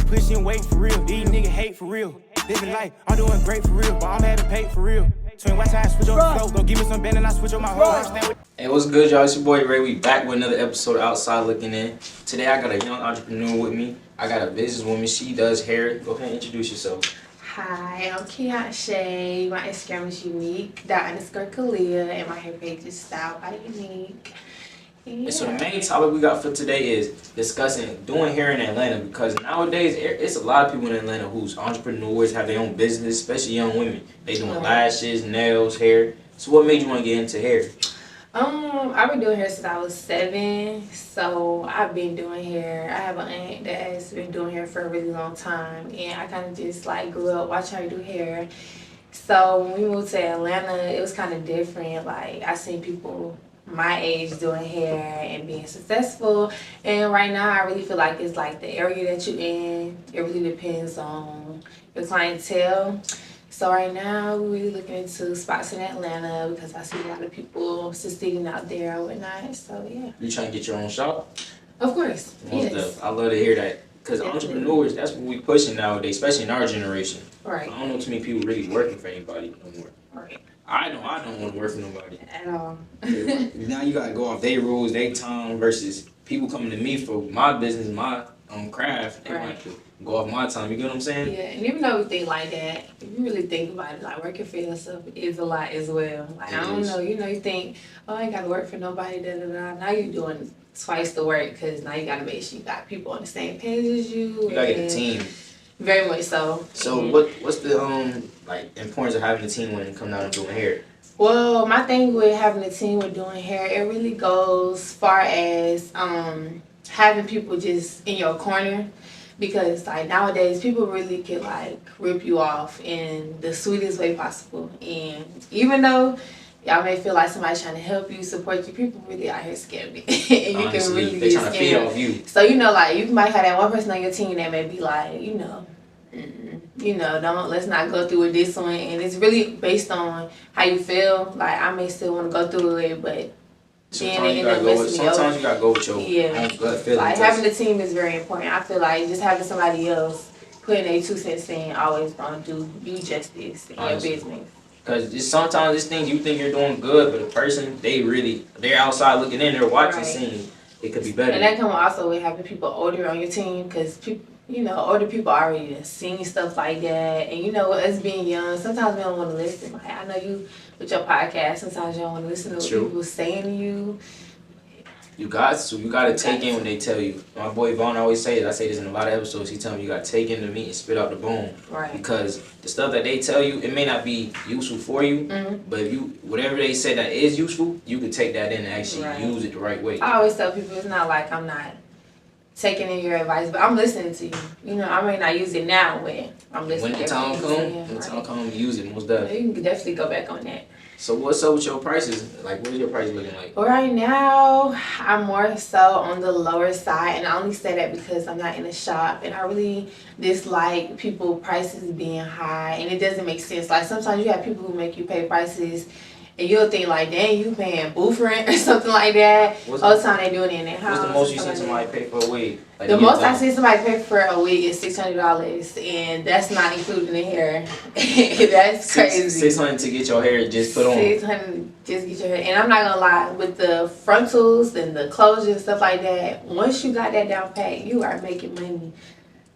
pushing weight for real. These niggas hate for real. Living life, I'm doing great for real, but I'm having paid for real. Twin West Side, switch up the flow. Go give me some band and I switch up my whole. Hey, what's good, y'all? It's your boy Ray. We back with another episode of Outside Looking In. Today I got a young entrepreneur with me. I got a businesswoman. She does hair. Go ahead and introduce yourself. Hi, I'm Keontae. My Instagram is unique._Kalia and my hair page is StyleByUnique. And so the main topic we got for today is discussing doing hair in Atlanta, because nowadays it's a lot of people in Atlanta who's entrepreneurs, have their own business, especially young women. They doing lashes, nails, hair. So what made you want to get into hair? I've been doing hair since I was 7, so I've been doing hair. I have an aunt that has been doing hair for a really long time, and I kind of just like grew up watching her do hair. So when we moved to Atlanta, it was kind of different. Like I seen people my age doing hair and being successful, and right now I really feel like it's like the area that you're in. It really depends on your clientele. So right now we're really looking into spots in Atlanta because I see a lot of people succeeding out there and whatnot. So yeah. You trying to get your own shop? Of course. Yes. I love to hear that, because entrepreneurs, that's what we pushing nowadays, especially in our generation. Right. I don't know too many people really working for anybody no more. Right. I know I don't want to work for nobody At all. Now you gotta go off their rules, their time, versus people coming to me for my business, my craft. They want to go off my time. You get what I'm saying? Yeah, and even though we think like that, if you really think about it, like working for yourself is a lot as well. Like I don't know, you think, oh, I ain't gotta work for nobody, da da da. Now you're doing twice the work because now you gotta make sure you got people on the same page as you. You gotta get a team. Very much so. So what's the like importance of having a team when it comes out and doing hair? Well, my thing with having a team with doing hair, it really goes far as having people just in your corner, because like nowadays people really can like rip you off in the sweetest way possible, and even though y'all may feel like somebody's trying to help you, support you, people really out here scamming. And you Honestly, can really they get trying to feed off scammed. you. So like you might have that one person on your team that may be like, let's not go through with this one, and it's really based on how you feel. Like I may still want to go through it, but sometimes you gotta go with your own gut feeling. Like having a team is very important. I feel like just having somebody else putting their 2 cents in always gonna do you justice in your business. Because sometimes this thing you think you're doing good, but the person they're outside looking in, they're watching, seeing it could be better. And that comes also with having people older on your team, because people, older people already seen stuff like that, and us being young, sometimes we don't want to listen. Like I know you with your podcast, sometimes you don't want to listen to what people saying to you. You gotta take in what they tell you. My boy Vaughn always says, I say this in a lot of episodes, he tell me you gotta take in the meat and spit out the bone. Right. Because the stuff that they tell you, it may not be useful for you, but if whatever they say that is useful, you can take that in and actually use it the right way. I always tell people it's not like I'm not taking in your advice, but I'm listening to you. I may not use it now, when I'm listening. When the time comes, use it, most definitely. You can definitely go back on that. So what's up with your prices? Like, what is your price looking like? Right now, I'm more so on the lower side, and I only say that because I'm not in a shop, and I really dislike people prices being high, and it doesn't make sense. Like sometimes you have people who make you pay prices, and you'll think like, dang, you paying booth rent or something like that. All the time they do it in their house. What's the most you seen somebody pay for a wig? Like the most I see somebody pay for a wig is $600, and that's not including the hair. That's crazy. $600 to get your hair just put on. $600 just get your hair, and I'm not gonna lie, with the frontals and the closure and stuff like that, once you got that down pat, you are making money.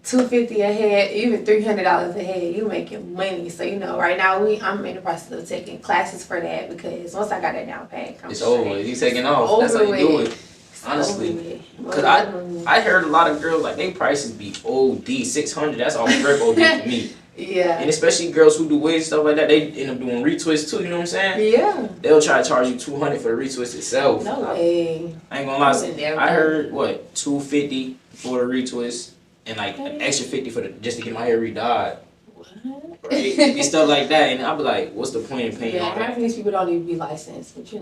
$250 a head, even $300 a head, you making money. So right now I'm in the process of taking classes for that, because once I got that down pat, it's over. You taking off. That's how you do it. Honestly, because I heard a lot of girls like they prices be OD $600. That's all rip OD to me. Yeah. And especially girls who do wigs stuff like that, they end up doing retwists too. You know what I'm saying? Yeah. They'll try to charge you $200 for the retwist itself. No way. I ain't gonna lie. I heard $250 for the retwist, and like an extra $50 for just to get my hair redyed. Right? It be stuff like that, and I'll be like, what's the point in paying all that? Half of these people don't even be licensed, but we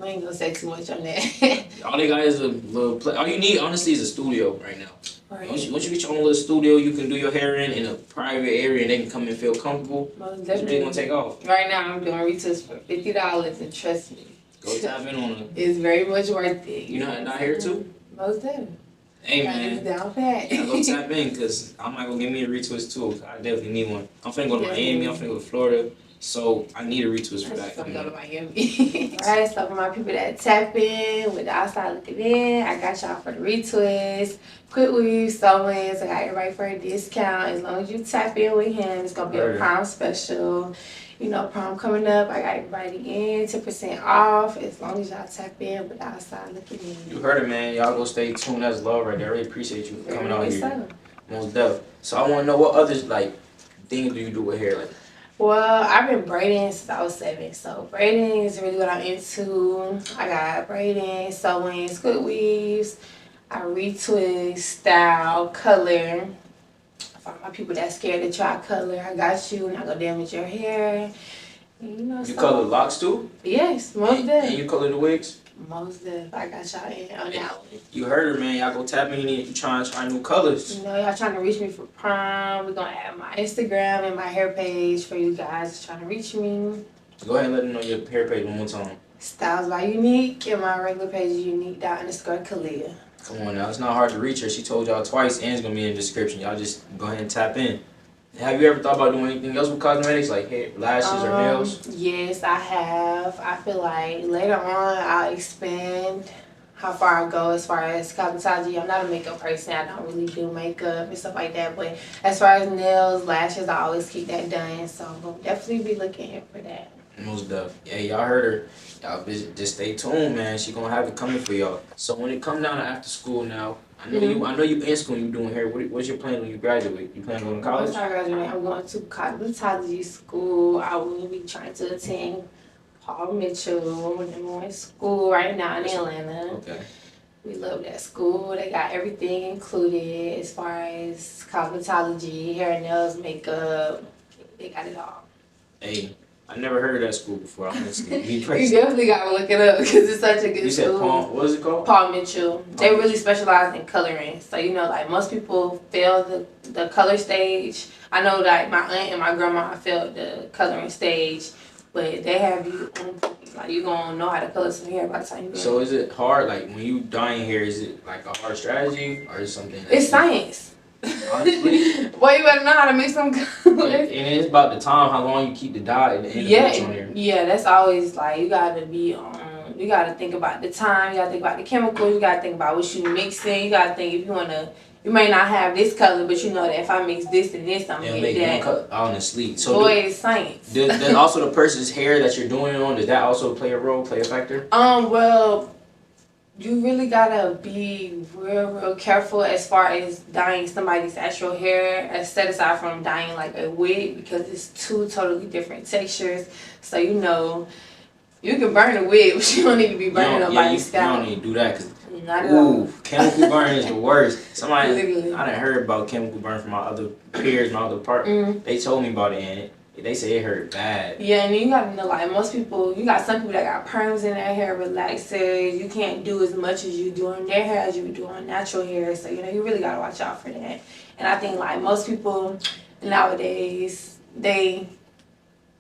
ain't gonna say too much on that. All they got is a little play. All you need, honestly, is a studio right now. Right. Once you get your own little studio, you can do your hair in a private area, and they can come and feel comfortable. Most definitely. It's really gonna take off. Right now, I'm doing retouch for $50, and trust me, go tap in on it. It's very much worth it. You know how to dye hair too? Most definitely. Hey man, Down pat. I go tap in because I'm not gonna give me a retwist too. I definitely need one. I'm finna go to Miami. I'm finna go to Florida. So I need a retwist for that. I'm gonna go to Miami. Alright, so for my people that tap in with the outside looking in, I got y'all for the retwist. Quick weave, sew-ins. I got everybody for a discount. As long as you tap in with him, it's gonna be a prom special. You know, prom coming up. I got everybody in 10% off. As long as y'all tap in with the outside looking in. You heard it, man. Y'all go stay tuned. That's love right there. I really appreciate you for coming out here. So. Most def. So I want to know what others like things do you do with hair like. Well, I've been braiding since I was 7, so braiding is really what I'm into. I got braiding, sewing, quick weaves, I retwist, style, color. For my people that's scared to try color, I got you, not gonna damage your hair. You know, You so, color locks too? Yes, most And def. you color the wigs? Most def. I got y'all in on that one. You heard her, man. Y'all go tap in. You try new colors. You know, y'all trying to reach me for prom. We're gonna add my Instagram and my hair page for you guys trying to reach me. Go ahead and let them know your hair page one more time. Styles by Unique, and my regular page is unique._Kalia. Come on now, it's not hard to reach her. She told y'all twice, and it's gonna be in the description. Y'all just go ahead and tap in. Have you ever thought about doing anything else with cosmetics, like hair, lashes, or nails? Yes, I have. I feel like later on I'll expand how far I go as far as cosmetology. I'm not a makeup person. I don't really do makeup and stuff like that. But as far as nails, lashes, I always keep that done. So we'll definitely be looking in for that. Most def. Yeah, y'all heard her. Y'all just stay tuned, man. She gonna have it coming for y'all. So when it come down to after school now, I know you in school. You doing hair. What's your plan when you graduate? You plan on going to college? Once I graduate, I'm going to cosmetology school. I will be trying to attend Paul Mitchell. I'm in school right now in Atlanta. Okay. We love that school. They got everything included as far as cosmetology, hair, nails, makeup. They got it all. Hey, I never heard of that school before. Honestly, You definitely gotta look it up because it's such a good school. You said Paul. What is it called? Paul Mitchell. They really specialize in coloring. So you know, like most people fail the color stage. I know like my aunt and my grandma failed the coloring stage, but they have you like you gonna know how to color some hair by the time you. So is it hard? Like when you dyeing hair, is it like a hard strategy or is something? It's science. Honestly. Well, you better know how to mix some colors. And it's about the time, how long you keep the dye and the bleach on there. Yeah, that's always like you gotta be you gotta think about the time, you gotta think about the chemicals, you gotta think about what you mixing, you gotta think if you you may not have this color, but you know that if I mix this and this, I'm gonna get that. Honestly, so boy, it's science. Does also the person's hair that you're doing it on, does that also play a factor? Well, you really gotta be real careful as far as dyeing somebody's actual hair, set aside from dyeing like a wig, because it's two totally different textures. So you know, you can burn a wig, but you don't need to be burning nobody's scalp. You don't need to do that because not at all. Chemical burn is the worst. Somebody, Literally. I done heard about chemical burn from my other peers, my other partner. They told me about it and they say it hurt bad. Yeah, and you gotta know, like most people, you got some people that got perms in their hair, relaxers. You can't do as much as you do on their hair as you do on natural hair. So you know, you really gotta watch out for that. And I think like most people nowadays, they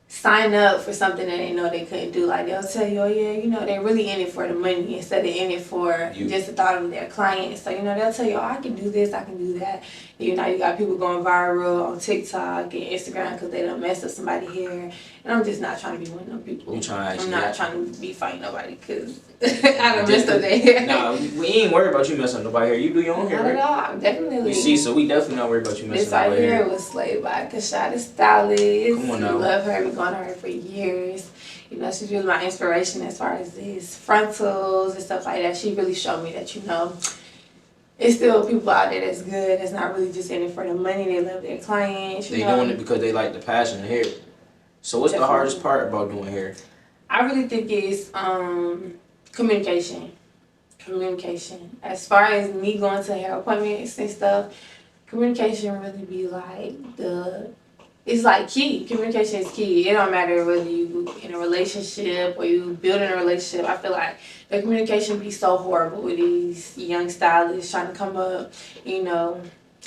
sign up for something that they know they couldn't do. Like they'll tell you, oh yeah, you know, they're really in it for the money instead of in it for just the thought of their clients. So you know, they'll tell you, oh, I can do this, I can do that. And, you know, you got people going viral on TikTok and Instagram because they don't mess up somebody's hair. And I'm just not trying to be one of them people. I'm not trying to be fighting nobody because I don't mess up their hair. Nah, we ain't worried about you messing up nobody's hair. You do your own hair, not right? at all. Definitely. You see, so we definitely not worried about you messing up nobody's hair. This right here was slayed by Kashada Stylists. Come on now. Love her. Been going to her for years. You know, she's really my inspiration as far as these frontals and stuff like that. She really showed me that, you know, it's still people out there that's good. That's not really just in it for the money. They love their clients. They doing it because they like the passion of hair. So what's the hardest part about doing hair? I really think it's communication. Communication. As far as me going to hair appointments and stuff, communication really be like it's like key. Communication is key. It don't matter whether you in a relationship or you building a relationship. I feel like the communication be so horrible with these young stylists trying to come up, you know.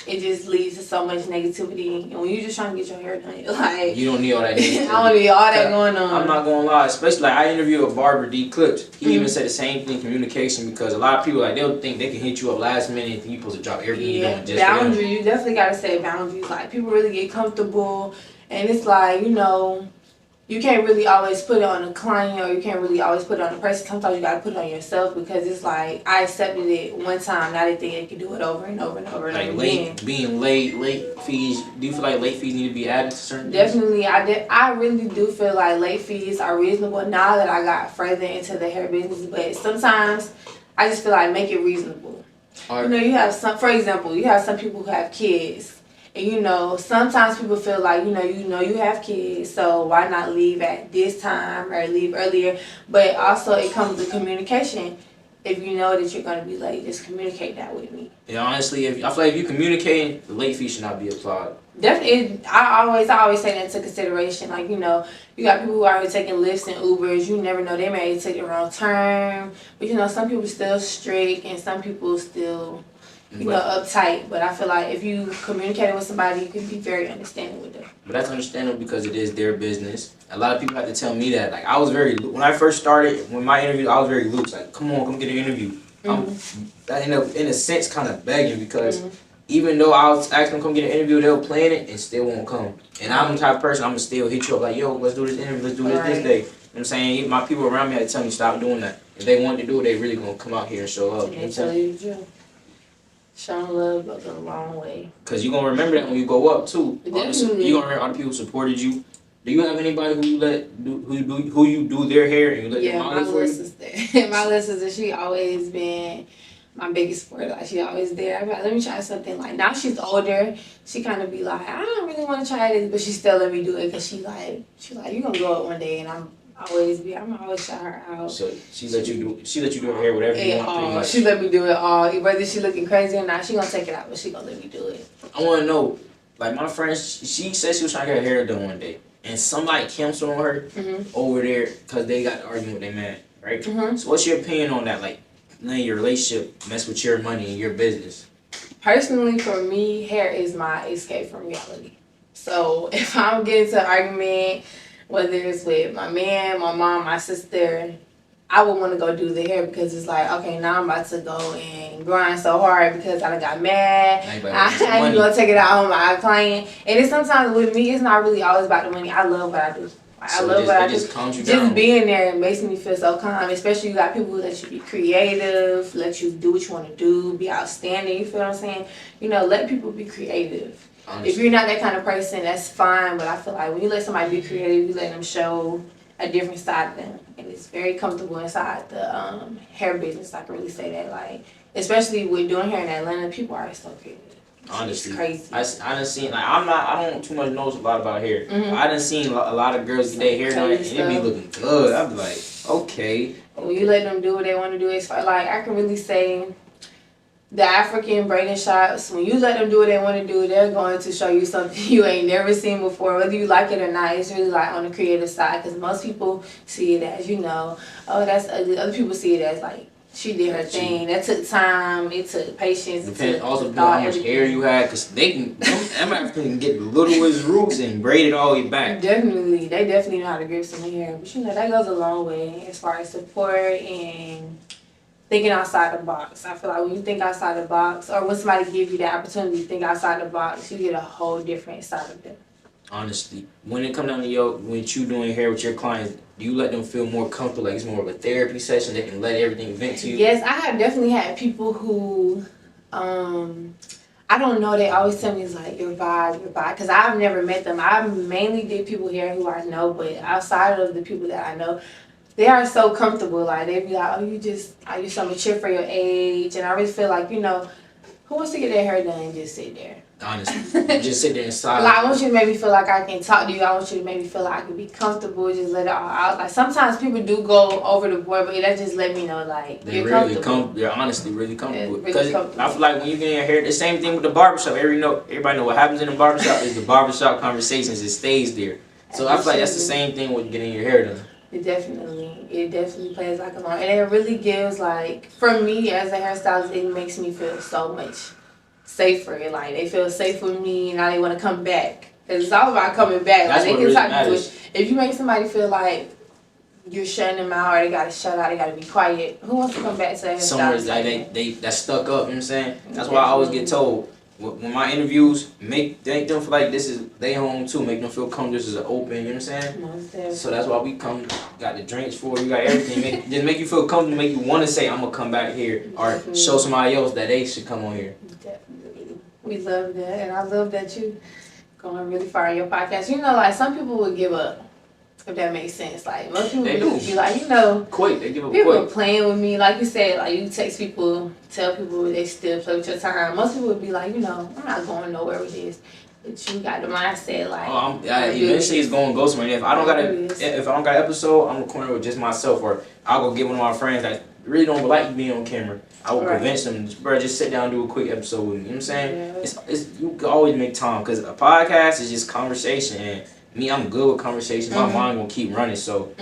it just leads to so much negativity. And when you're just trying to get your hair done, like You don't need all that. I don't need all that going on. I'm not gonna lie, especially like I interviewed a barber, D Clips. He even said the same thing, communication, because a lot of people like they'll think they can hit you up last minute and you supposed to drop everything you're doing just boundaries. You definitely gotta set boundaries. Like people really get comfortable, and it's like you can't really always put it on the client, or you can't really always put it on the person. Sometimes you gotta put it on yourself, because it's like I accepted it one time, now they think they can do it over and over and over and over again. Being late fees. Do you feel like late fees need to be added to certain Definitely, things? I really do feel like late fees are reasonable now that I got further into the hair business. But sometimes I just feel like make it reasonable. Right. You have some, for example, you have some people who have kids. And sometimes people feel like, you have kids, so why not leave at this time or leave earlier? But also it comes to communication. If you know that you're going to be late, just communicate that with me. Yeah, honestly, I feel like if you communicate, the late fee should not be applied. Definitely, I always take that into consideration. Like, you got people who are taking Lyfts and Ubers. You never know, they may take the wrong turn. But, some people still strict, and some people still... uptight, but I feel like if you communicate with somebody, you can be very understanding with them. But that's understandable because it is their business. A lot of people have to tell me that. Like, I was when I first started, when my interview, I was very loose. Like, come get an interview. I end up, in a sense, kind of begging because even though I was asking them to come get an interview, they'll plan it and still won't come. And I'm the type of person, I'm going to still hit you up like, yo, let's do this interview, let's do this day. You know what I'm saying? My people around me had to tell me stop doing that. If they want to do it, they really going to come out here and show up. And they tell you the truth. Showing love goes a long way. Because you're going to remember that when you go up, too. You're going to remember other people supported you. Do you have anybody who you do their hair and you let them my little sister. My little sister, she always been my biggest supporter. Like, she always there. I'm like, let me try something. Like, now she's older. She kind of be like, I don't really want to try this, but she still let me do it because she like, you're going to grow up one day, and I'm always shout her out. So she let you do her hair, whatever you want. She let me do it all. Whether she looking crazy or not, she gonna take it out, but she gonna let me do it. I want to know, like my friend, she said she was trying to get her hair done one day, and somebody canceled on her over there because they got arguing with their man, right? So what's your opinion on that? Like, letting your relationship mess with your money and your business? Personally, for me, hair is my escape from reality. So if I'm getting into an argument, whether it's with my man, my mom, my sister, I would want to go do the hair because it's like, okay, now I'm about to go and grind so hard because I done got mad. I'm going to take it out on my client. And it's sometimes with me, it's not really always about the money. I love what I do. I love what I do. Just being there makes me feel so calm. Especially you got people who let you be creative, let you do what you want to do, be outstanding. You feel what I'm saying? Let people be creative. Honestly. If you're not that kind of person, that's fine. But I feel like when you let somebody be creative, you let them show a different side of them, and it's very comfortable inside the hair business. I can really say that, like, especially with doing hair in Atlanta, people are so creative. Honestly, it's crazy. I done seen, like, I don't too much know a lot about hair. I done seen a lot of girls get their hair done and it be looking good. I be like, okay. When you let them do what they want to do, it's like I can really say. The African braiding shops, when you let them do what they want to do, they're going to show you something you ain't never seen before. Whether you like it or not, it's really like on the creative side. Because most people see it as, oh, that's ugly. Other people see it as like, she did her thing. That took time. It took patience. Depends also on how much hair you had. Because them Africans can get the littlest roots and braid it all the way back. Definitely. They definitely know how to grip some hair. But that goes a long way as far as support and thinking outside the box. I feel like when you think outside the box, or when somebody gives you the opportunity to think outside the box, you get a whole different side of them. Honestly, when it comes down to when you doing hair with your clients, do you let them feel more comfortable, like it's more of a therapy session, they can let everything vent to you? Yes, I have definitely had people who, I don't know, they always tell me it's like your vibe, because I've never met them. I mainly did people here who I know, but outside of the people that I know, they are so comfortable. Like, they be like, oh, you're so mature for your age. And I really feel like, who wants to get their hair done and just sit there? Honestly, just sit there in silence. Like, I want you to make me feel like I can talk to you. I want you to make me feel like I can be comfortable. Just let it all out. Like, sometimes people do go over the board, but that just let me know, like, you're really comfortable. They're honestly really comfortable. Really comfortable. I feel like when you get your hair, the same thing with the barbershop. Everybody know what happens in the barbershop is the barbershop conversations. It stays there. So I feel like that's the same thing with getting your hair done. It definitely plays like a long, and it really gives, like, for me as a hairstylist, it makes me feel so much safer. Like, they feel safe with me, and now they want to come back. Because it's all about coming back. That's like, what they can really talk matters. to you. If you make somebody feel like you're shutting them out, or they got to shut out, they got to be quiet, who wants to come back to that Somewhere like they that's stuck up, you know what I'm saying? That's why I always get told when my interviews make them feel like this is they home too, make them feel comfortable, this is an open, you know what I'm saying? So that's why we come, got the drinks for you, got everything, just make you feel comfortable, make you want to say I'm gonna come back here, or show somebody else that they should come on here. Definitely. We love that, and I love that you going really far in your podcast. You know, like, some people would give up. If that makes sense. Like, most people would be like, you know, Quick, they give up people quick. are playing with me. Like you said, like, you text people, tell people they still play with your time. Most people would be like, you know, I'm not going nowhere with this. But you got the mindset, like, Eventually it's gonna go somewhere. If I don't got an episode, I'm recording with just myself, or I'll go get one of my friends that really don't like being on camera. I will convince them, bro, just sit down and do a quick episode with me. You know what I'm saying? Yeah. It's you can always make time, because a podcast is just conversation, and me, I'm good with conversation. My mind gonna keep running, so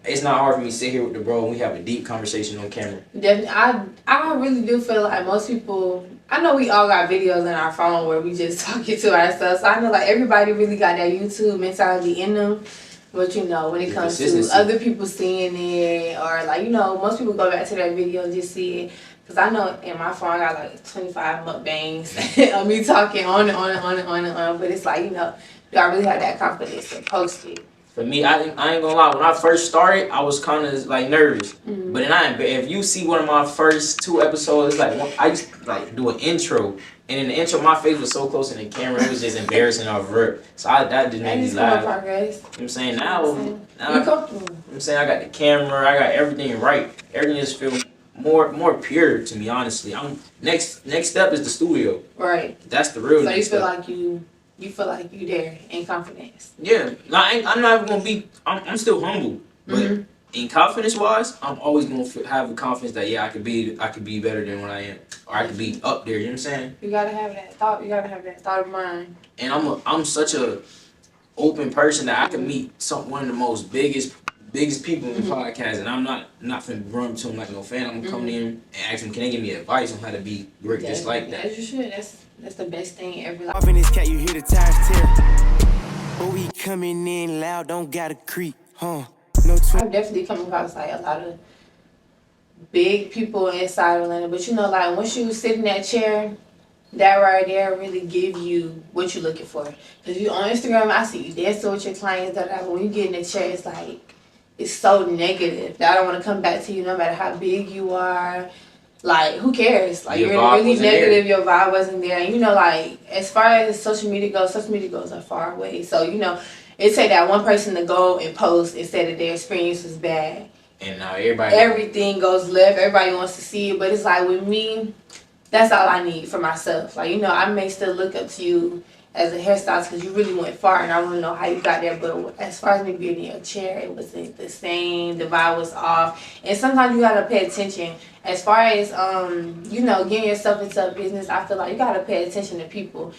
it's not hard for me to sit here with the bro and we have a deep conversation on camera. Definitely, I really do feel like most people, I know we all got videos in our phone where we just talking to ourselves. So I know, like, everybody really got that YouTube mentality in them. But, you know, when it comes to other people seeing it, or, like, you know, most people go back to that video and just see it. Because I know in my phone I got like 25 mukbangs of me talking on and on and on and on and on. But it's like, you know, do I really have that confidence to post it? For me, I ain't gonna lie. When I first started, I was kind of like nervous. But then if you see one of my first 2 episodes, it's like I used to like do an intro, and in the intro, my face was so close in the camera, it was just embarrassing off rip. So that just made me laugh. You know what I'm saying? Now you comfortable. I'm saying I got the camera, I got everything right. Everything just feels more pure to me, honestly. Next step is the studio. Right. That's the real. So you feel like you feel like you there in confidence. Yeah, I'm not even gonna be. I'm still humble, but in confidence wise, I'm always gonna have the confidence that I could be better than what I am, or I could be up there. You know what I'm saying? You gotta have that thought. You gotta have that thought of mind. And I'm such a open person that I can meet one of the most biggest people in the podcast, and I'm not finna run to them like no fan. I'm gonna come in and ask them, can they give me advice on how to be great, just like that. As you should. That's the best thing ever. Off in this cat, you hear the tires tear. But we coming in loud, don't gotta creep, huh? No I've definitely come across like a lot of big people inside Atlanta, but you know, like, once you sit in that chair, that right there really give you what you're looking for. Cause you on Instagram, I see you dancing with your clients. That when you get in the chair, it's like, it's so negative that I don't want to come back to you, no matter how big you are. Like, who cares? Like, you're really negative, your vibe wasn't there. And, you know, like, as far as social media goes are far away. So, you know, it take that one person to go and post and say that their experience was bad. And now everything goes left. Everybody wants to see it. But it's like, with me, that's all I need for myself. Like, you know, I may still look up to you as a hairstylist because you really went far, and I want to know how you got there. But as far as me being in your chair, it wasn't the same. The vibe was off. And sometimes you got to pay attention. As far as, you know, getting yourself into a business, I feel like you got to pay attention to people.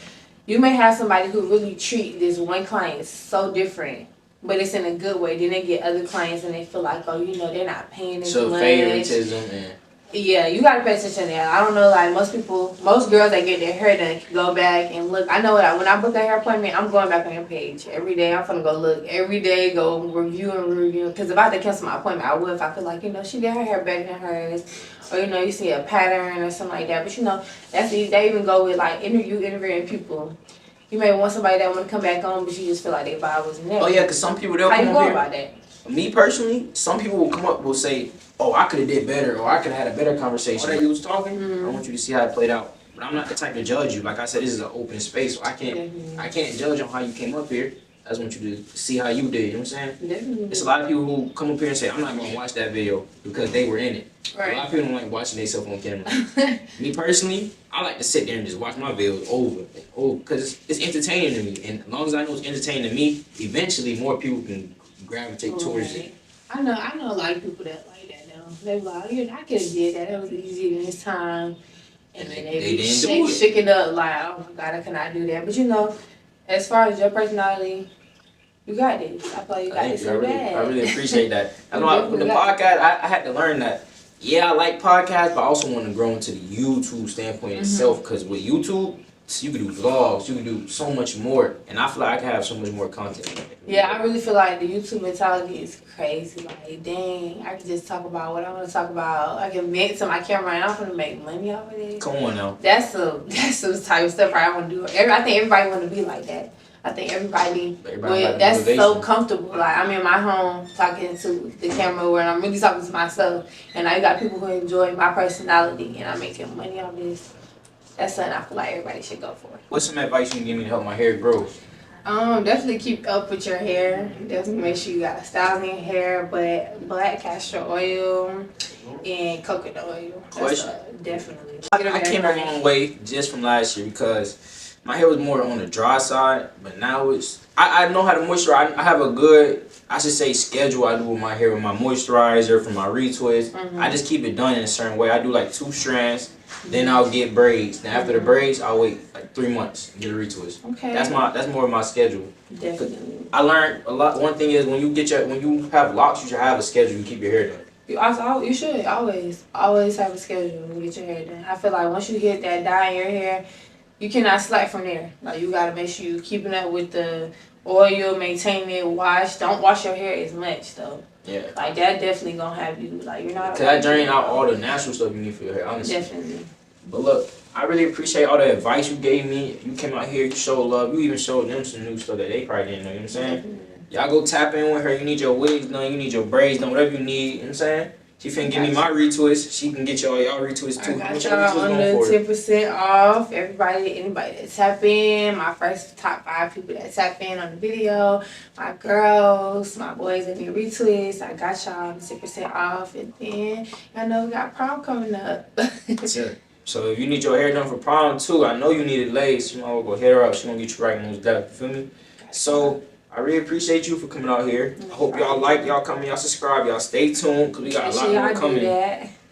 You may have somebody who really treat this one client so different, but it's in a good way. Then they get other clients and they feel like, oh, you know, they're not paying as much. So favoritism and... Yeah, you gotta pay attention to that. I don't know, like, most girls that get their hair done can go back and look. I know that when I book a hair appointment, I'm going back on your page every day. I'm gonna go look every day, go review. Because if I had to cancel my appointment, I would if I feel like, you know, she did her hair better than hers. Or, you know, you see a pattern or something like that. But, you know, they even go with, like, interviewing people. You may want somebody that want to come back on, but you just feel like their vibe wasn't there. Oh, yeah, because some people, they'll come up here. How you go about that? Me, personally, some people will say, oh, I could have did better, or I could have had a better conversation. Or that you was talking, I want you to see how it played out. But I'm not the type to judge you. Like I said, this is an open space, so I can't judge on how you came up here. I just want you to see how you did, you know what I'm saying? Definitely. There's a lot of people who come up here and say, I'm not going to watch that video because they were in it. Right. A lot of people don't like watching themselves on camera. Me personally, I like to sit there and just watch my videos over and over because it's entertaining to me. And as long as I know it's entertaining to me, eventually more people can gravitate towards it. I know a lot of people that like that though. They be like, I could have did that. That was easy in this time. And then they shake it up like, oh my God, I cannot do that. But you know, as far as your personality, you got this. I feel like you got this so bad. I really appreciate that. That's why with the podcast, I had to learn that yeah, I like podcasts, but I also want to grow into the YouTube standpoint itself. Because with YouTube, you can do vlogs, you can do so much more, and I feel like I can have so much more content. Yeah, I really feel like the YouTube mentality is crazy. Like, dang, I can just talk about what I want to talk about. I can make to my camera, and I'm gonna make money off of it. Come on now. That's the type of stuff I want to do. I think everybody want to be like that. I think everybody like that's motivation. so comfortable. Like, I'm in my home talking to the camera where I'm really talking to myself, and I got people who enjoy my personality, and I'm making money on this. That's something I feel like everybody should go for. What's some advice you can give me to help my hair grow? Definitely keep up with your hair. Definitely make sure you got styles in your hair, but black castor oil and coconut oil. Question. Definitely. I came a long way just from last year because my hair was more on the dry side, but now it's I know how to moisturize. I have a good, I should say, schedule I do with my hair, with my moisturizer, for my retwist. I just keep it done in a certain way. I do like 2 strands, then I'll get braids. Then after the braids, I'll wait like 3 months and get a retwist. Okay. That's more of my schedule. Definitely. I learned a lot. One thing is when you have locks, you should have a schedule to keep your hair done. You should always have a schedule to get your hair done. I feel like once you get that dye in your hair, you cannot slack from there. Like, you gotta make sure you keeping up with the oil, maintain it, wash. Don't wash your hair as much though. Yeah. Like, that definitely gonna have you, like, you're not. Cause I drain out all the natural stuff you need for your hair, honestly. Definitely. But look, I really appreciate all the advice you gave me. You came out here, you showed love. You even showed them some new stuff that they probably didn't know. You know what I'm saying? Y'all go tap in with her. You need your wigs done. You need your braids done. Whatever you need. You know what I'm saying? She finna give me my retwist. She can get y'all retwist too. I got y'all on the 10% off. Anybody that tap in, my first top 5 people that tap in on the video, my girls, my boys that need retwist. I got y'all on the 10% off, and then I know we got prom coming up. That's it. So if you need your hair done for prom too, I know you need it lace. You know, go hit her up. She gonna get you right most definitely. You feel me? So I really appreciate you for coming out here. I hope y'all like, y'all coming, y'all subscribe, y'all stay tuned, because we got a lot more coming.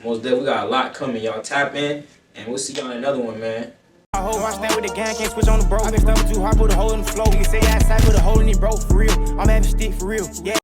Most definitely, we got a lot coming. Y'all tap in, and we'll see y'all in another one, man. I stand with the gang, can't switch on the bro. I been stuck too hard, put a hole in the flow. You say outside, put a hole in it, bro, for real. I'm having stick for real. Yeah.